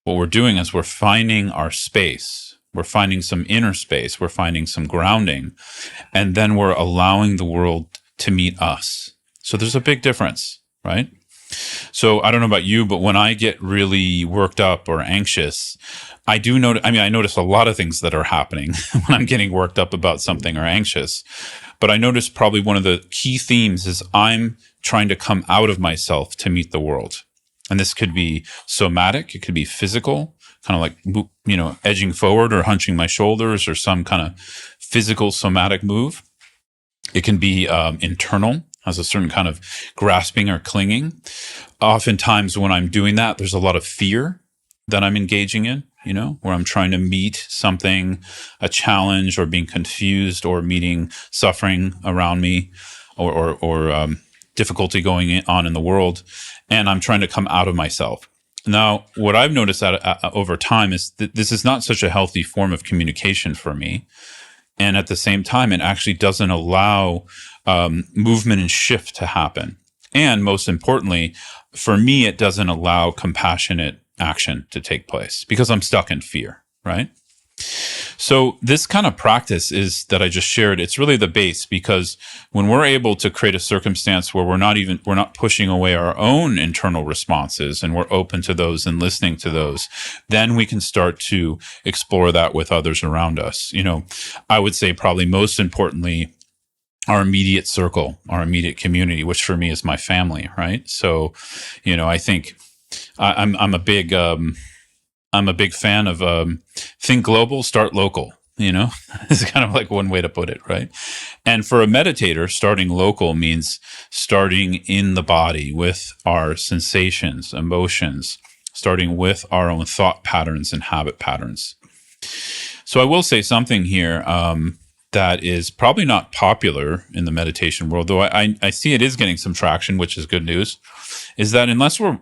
what we're doing is we're finding our space. We're finding some inner space. We're finding some grounding. And then we're allowing the world to meet us. So there's a big difference, right? So I don't know about you, but when I get really worked up or anxious, I do notice, I notice a lot of things that are happening when I'm getting worked up about something or anxious. But I notice probably one of the key themes is I'm trying to come out of myself to meet the world. And this could be somatic. It could be physical, kind of like, edging forward or hunching my shoulders or some kind of physical somatic move. It can be internal, has a certain kind of grasping or clinging. Oftentimes when I'm doing that, there's a lot of fear that I'm engaging in, where I'm trying to meet something, a challenge, or being confused, or meeting suffering around me, or difficulty going on in the world, and I'm trying to come out of myself. Now, what I've noticed over time is that this is not such a healthy form of communication for me. And at the same time, it actually doesn't allow movement and shift to happen. And most importantly, for me, it doesn't allow compassionate action to take place because I'm stuck in fear, right? So this kind of practice is that I just shared. It's really the base, because when we're able to create a circumstance where we're not pushing away our own internal responses, and we're open to those and listening to those, then we can start to explore that with others around us. I would say probably most importantly, our immediate circle, our immediate community, which for me is my family, right? So, I think I'm a big fan of think global, start local. It's kind of like one way to put it, right? And for a meditator, starting local means starting in the body with our sensations, emotions, starting with our own thought patterns and habit patterns. So I will say something here that is probably not popular in the meditation world, though I see it is getting some traction, which is good news, is that unless we're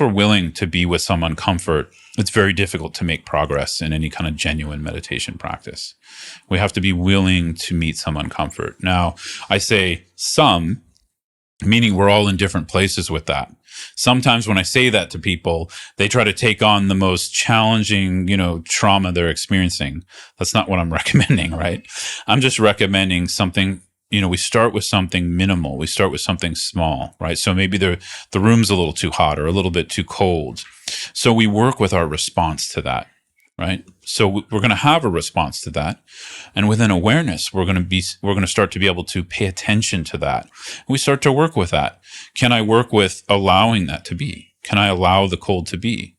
willing to be with some uncomfort, it's very difficult to make progress in any kind of genuine meditation practice. We have to be willing to meet some uncomfort. Now, I say some, meaning we're all in different places with that. Sometimes when I say that to people, they try to take on the most challenging, trauma they're experiencing. That's not what I'm recommending, right? I'm just recommending something. We start with something minimal. We start with something small, right? So maybe the room's a little too hot or a little bit too cold. So we work with our response to that, right? So we're going to have a response to that. And within awareness, we're going to start to be able to pay attention to that. We start to work with that. Can I work with allowing that to be? Can I allow the cold to be?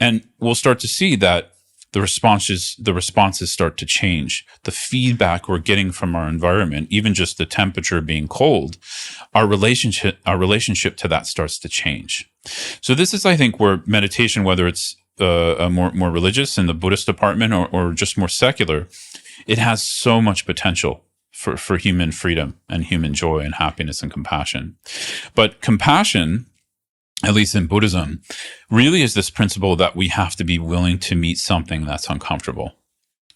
And we'll start to see that the responses start to change. The feedback we're getting from our environment, even just the temperature being cold, our relationship to that starts to change. So this is, I think, where meditation, whether it's a more religious in the Buddhist department or just more secular, it has so much potential for human freedom and human joy and happiness and compassion. But compassion, at least in Buddhism, really is this principle that we have to be willing to meet something that's uncomfortable,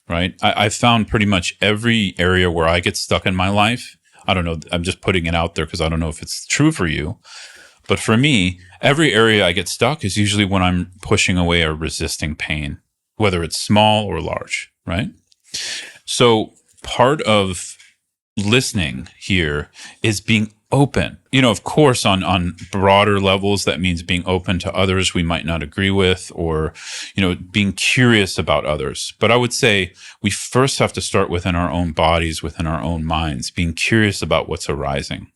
right? I've found pretty much every area where I get stuck in my life, I don't know, I'm just putting it out there because I don't know if it's true for you, but for me, every area I get stuck is usually when I'm pushing away or resisting pain, whether it's small or large, right? So part of listening here is being open. Of course, on broader levels, that means being open to others we might not agree with, or, being curious about others. But I would say we first have to start within our own bodies, within our own minds, being curious about what's arising.